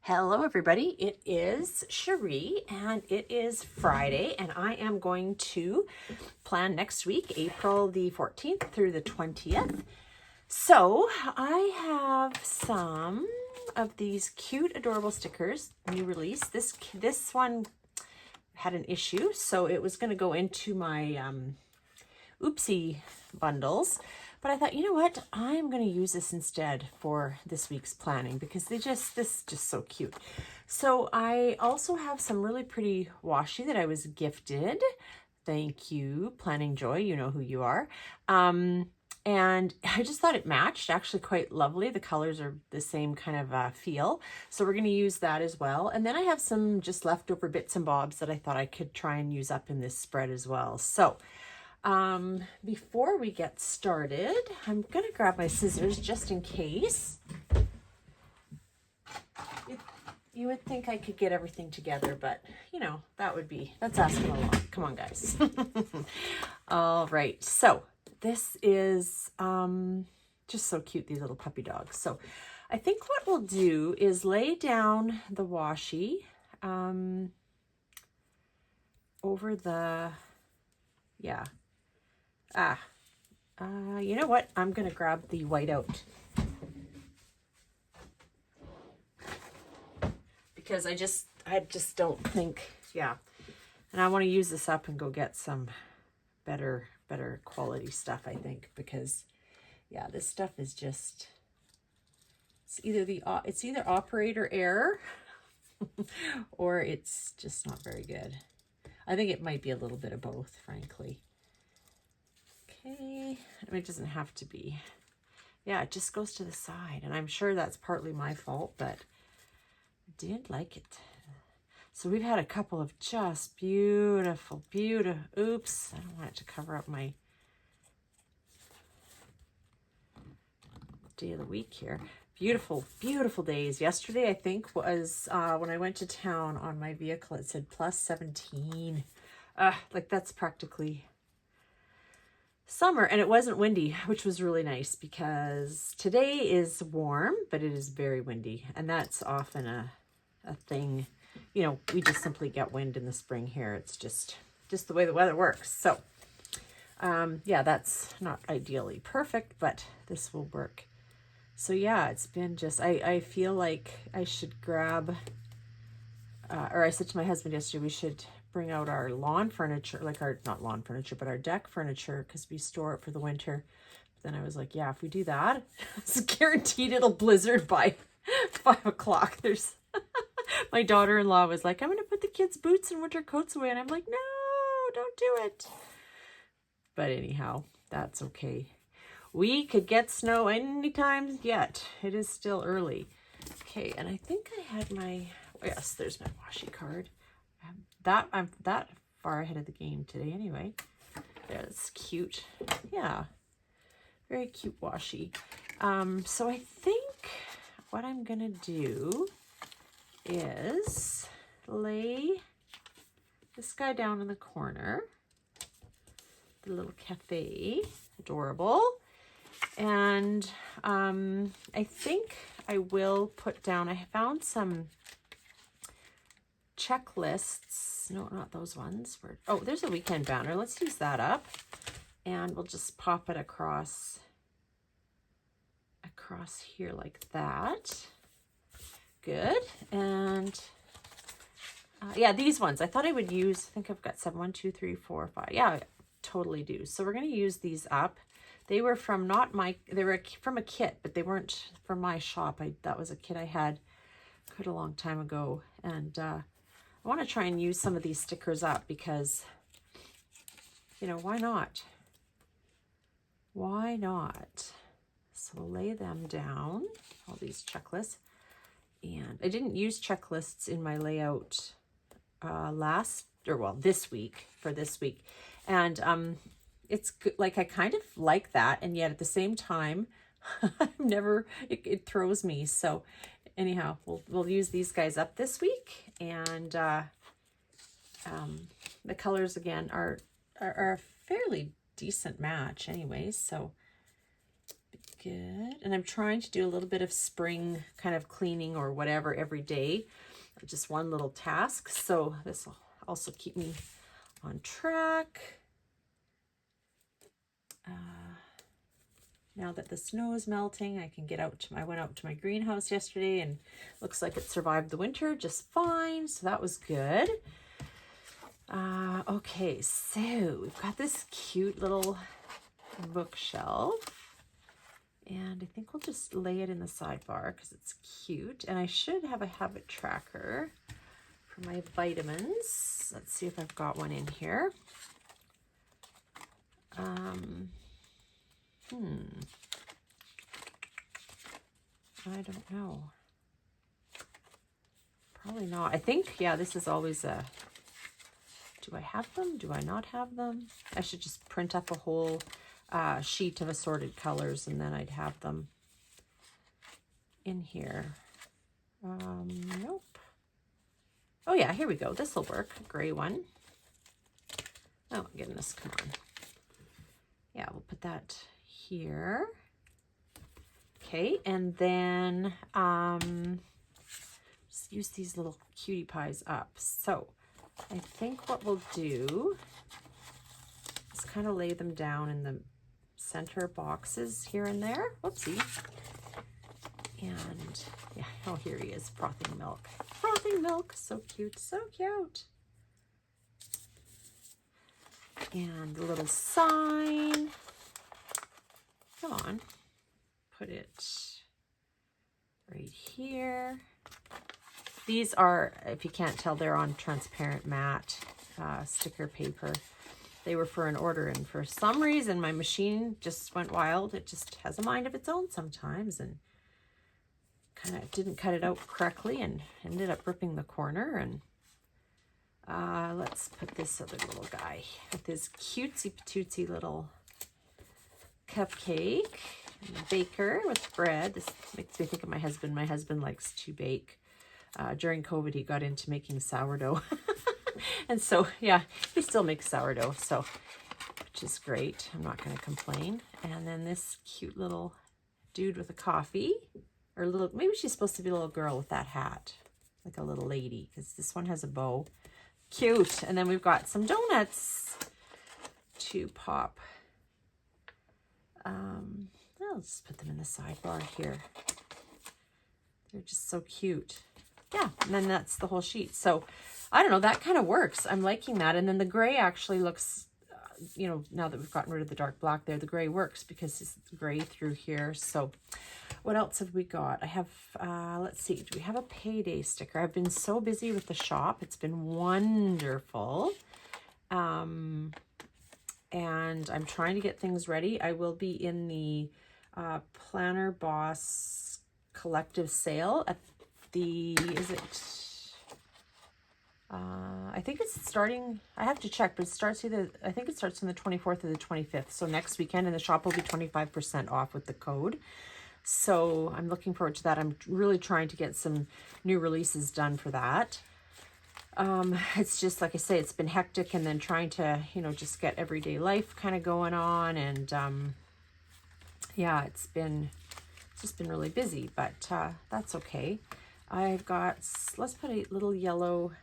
Hello everybody, it is Cherie and it is Friday and I am going to plan next week, April the 14th through the 20th. So I have some of these cute, adorable stickers, new release. This one had an issue, so it was going to go into my oopsie bundles. But I thought, you know what? I'm going to use this instead for this week's planning because this is just so cute. So I also have some really pretty washi that I was gifted. Thank you, Planning Joy. You know who you are. And I just thought it matched actually quite lovely. The colors are the same kind of feel. So we're going to use that as well. And then I have some just leftover bits and bobs that I thought I could try and use up in this spread as well. So before we get started, I'm going to grab my scissors just in case. You would think I could get everything together, but you know, that's asking a lot. Come on, guys. All right. So this is, just so cute, these little puppy dogs. So I think what we'll do is lay down the washi, over the, yeah. You know what? I'm going to grab the white out because I just don't think, yeah. And I want to use this up and go get some better quality stuff, I think, because yeah, this stuff is just, it's either operator error or it's just not very good. I think it might be a little bit of both, frankly. Okay, I mean, it doesn't have to be. Yeah, it just goes to the side, and I'm sure that's partly my fault, but I did like it. So we've had a couple of just beautiful, oops, I don't want it to cover up my day of the week here. Beautiful days. Yesterday, I think, was when I went to town on my vehicle, it said plus 17. Like that's practically summer, and it wasn't windy, which was really nice because today is warm, but it is very windy, and that's often a thing. You know, we just simply get wind in the spring here. It's just the way the weather works. So yeah, that's not ideally perfect, but this will work. So yeah, it's been just, I feel like I should grab, or I said to my husband yesterday, we should bring out our lawn furniture, like not lawn furniture, but our deck furniture, because we store it for the winter. But then I was like, yeah, if we do that, it's guaranteed it'll blizzard by 5 o'clock. There's my daughter-in-law was like, I'm going to put the kids' boots and winter coats away. And I'm like, no, don't do it. But anyhow, that's okay. We could get snow anytime yet. It is still early. Okay, and I think I had my, yes, there's my washi card. I'm that far ahead of the game today anyway. Yeah, it's cute. Yeah, very cute washi. So I think what I'm gonna do is lay this guy down in the corner, the little cafe, adorable. And I think I will put down, I found some checklists. No, not those ones. Oh, there's a weekend banner. Let's use that up. And we'll just pop it across here like that. Good. And yeah, these ones I thought I would use. I think I've got 7, 1, 2, 3, 4, 5. Yeah, I totally do. So we're going to use these up. They were from they were from a kit, but they weren't from my shop. That was a kit I had quite a long time ago. And I want to try and use some of these stickers up because, you know, why not? Why not? So we'll lay them down, all these checklists. And I didn't use checklists in my layout this week, for this week. And it's good, like I kind of like that, and yet at the same time I've never, it throws me. So anyhow, we'll use these guys up this week. And the colors again are a fairly decent match anyways. So good. And I'm trying to do a little bit of spring kind of cleaning or whatever every day. Just one little task. So this will also keep me on track. Now that the snow is melting, I can get out to I went out to my greenhouse yesterday and looks like it survived the winter just fine. So that was good. Okay, so we've got this cute little bookshelf. And I think we'll just lay it in the sidebar because it's cute. And I should have a habit tracker for my vitamins. Let's see if I've got one in here. I don't know. Probably not. I think, yeah, this is always a... Do I have them? Do I not have them? I should just print up a whole sheet of assorted colors and then I'd have them in here. Nope. Oh yeah, here we go. This will work. Gray one. Oh goodness, come on. Yeah, we'll put that here. Okay, and then just use these little cutie pies up. So I think what we'll do is kind of lay them down in the center boxes here and there. Whoopsie. And yeah, oh, here he is, frothing milk. Frothing milk, so cute, so cute. And the little sign. Come on, put it right here. These are, if you can't tell, they're on transparent matte sticker paper. They were for an order, and for some reason my machine just went wild. It just has a mind of its own sometimes, and kind of didn't cut it out correctly and ended up ripping the corner. And let's put this other little guy with his cutesy patootsy little cupcake and a baker with bread. This makes me think of my husband. My husband likes to bake. During COVID, he got into making sourdough. And so, yeah, he still makes sourdough, so, which is great. I'm not going to complain. And then this cute little dude with a coffee, or little, maybe she's supposed to be a little girl with that hat, like a little lady, because this one has a bow. Cute. And then we've got some donuts to pop. I'll just put them in the sidebar here. They're just so cute. Yeah, and then that's the whole sheet. So I don't know, that kind of works. I'm liking that. And then the gray actually looks, you know, now that we've gotten rid of the dark black there, the gray works because it's gray through here. So what else have we got? I have, let's see, do we have a payday sticker? I've been so busy with the shop. It's been wonderful. And I'm trying to get things ready. I will be in the Planner Boss collective sale at the, is it, I think it's starting, I have to check, but it starts either, I think it starts on the 24th or the 25th. So next weekend, and the shop will be 25% off with the code. So I'm looking forward to that. I'm really trying to get some new releases done for that. It's just, like I say, it's been hectic, and then trying to, you know, just get everyday life kind of going on. And, yeah, it's just been really busy, but, that's okay. I've got, let's put a little yellow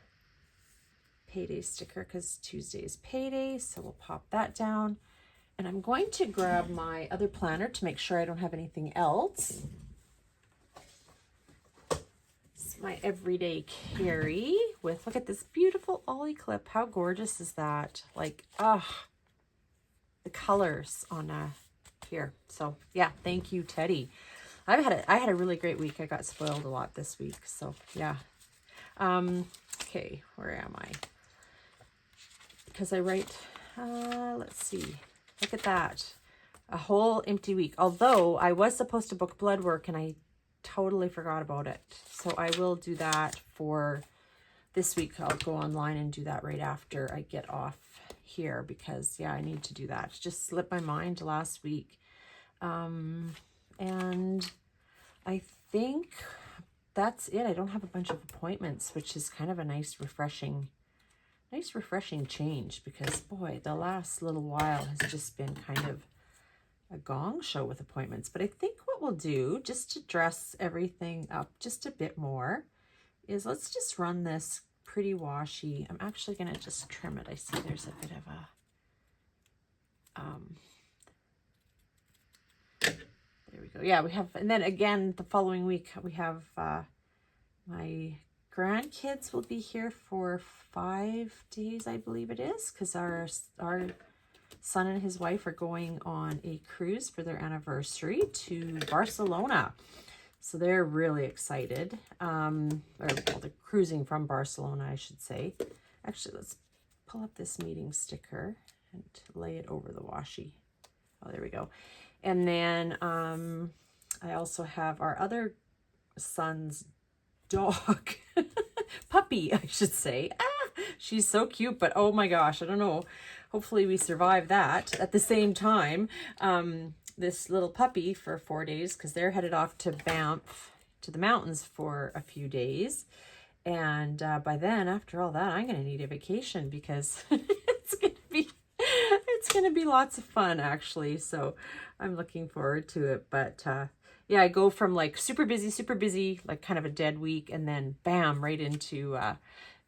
payday sticker because Tuesday is payday. So we'll pop that down, and I'm going to grab my other planner to make sure I don't have anything else. It's my everyday carry with, look at this beautiful ollie clip. How gorgeous is that? Like, the colors on here. So yeah, thank you, Teddy. I had a really great week. I got spoiled a lot this week. So yeah. Okay, where am I? Because I write, let's see, look at that. A whole empty week. Although I was supposed to book blood work and I totally forgot about it. So I will do that for this week. I'll go online and do that right after I get off here because, yeah, I need to do that. It just slipped my mind last week. And I think that's it. I don't have a bunch of appointments, which is kind of a nice refreshing change, because boy, the last little while has just been kind of a gong show with appointments. But I think what we'll do, just to dress everything up just a bit more, is let's just run this pretty washi. I'm actually going to just trim it. I see there's a bit of a there we go. Yeah, we have, and then again the following week we have my grandkids will be here for 5 days, I believe it is, because our son and his wife are going on a cruise for their anniversary to Barcelona. So they're really excited. Or, well, they're cruising from Barcelona, I should say. Actually, let's pull up this meeting sticker and lay it over the washi. Oh, there we go. And then I also have our other son's dog, puppy, I should say. She's so cute, but oh my gosh, I don't know. Hopefully we survive that. At the same time, this little puppy for 4 days, because they're headed off to Banff, to the mountains for a few days. And by then, after all that, I'm going to need a vacation, because it's going to be lots of fun, actually. So I'm looking forward to it. But yeah, I go from like super busy, like kind of a dead week, and then bam, right into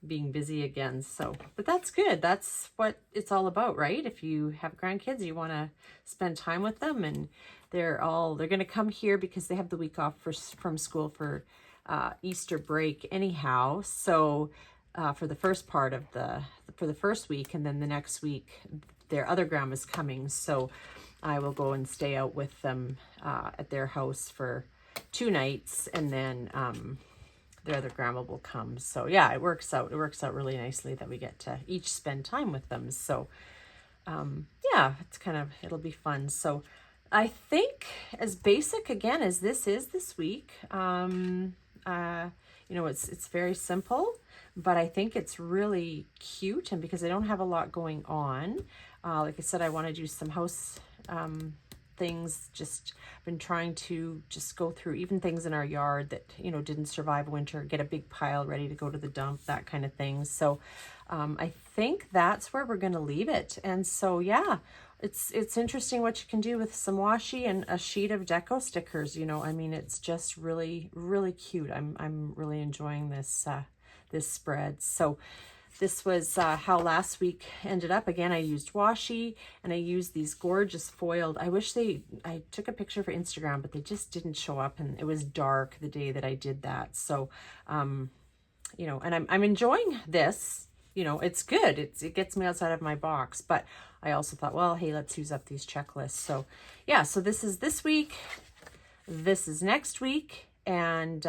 being busy again. So, but that's good. That's what it's all about, right? If you have grandkids, you want to spend time with them, and they're going to come here because they have the week off from school for Easter break anyhow. So for the first part of for the first week, and then the next week their other grandma's coming. So I will go and stay out with them at their house for 2 nights, and then their other grandma will come. So yeah, it works out really nicely that we get to each spend time with them. So yeah, it'll be fun. So I think, as basic again as this is this week, you know, it's very simple, but I think it's really cute. And because I don't have a lot going on, like I said, I want to do some house things. Just been trying to just go through even things in our yard that, you know, didn't survive winter, get a big pile ready to go to the dump, that kind of thing. So I think that's where we're going to leave it. And so yeah, it's interesting what you can do with some washi and a sheet of deco stickers. You know, I mean, it's just really cute. I'm really enjoying this this spread. So this was how last week ended up. Again, I used washi, and I used these gorgeous foiled. I took a picture for Instagram, but they just didn't show up, and it was dark the day that I did that. So, you know, and I'm enjoying this. You know, it's good. It gets me outside of my box, but I also thought, well, hey, let's use up these checklists. So yeah, so this is this week, this is next week, and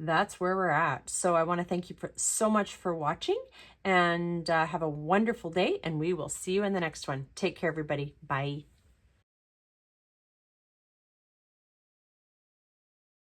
that's where we're at. So I want to thank you so much for watching, and have a wonderful day, and we will see you in the next one. Take care, everybody. Bye.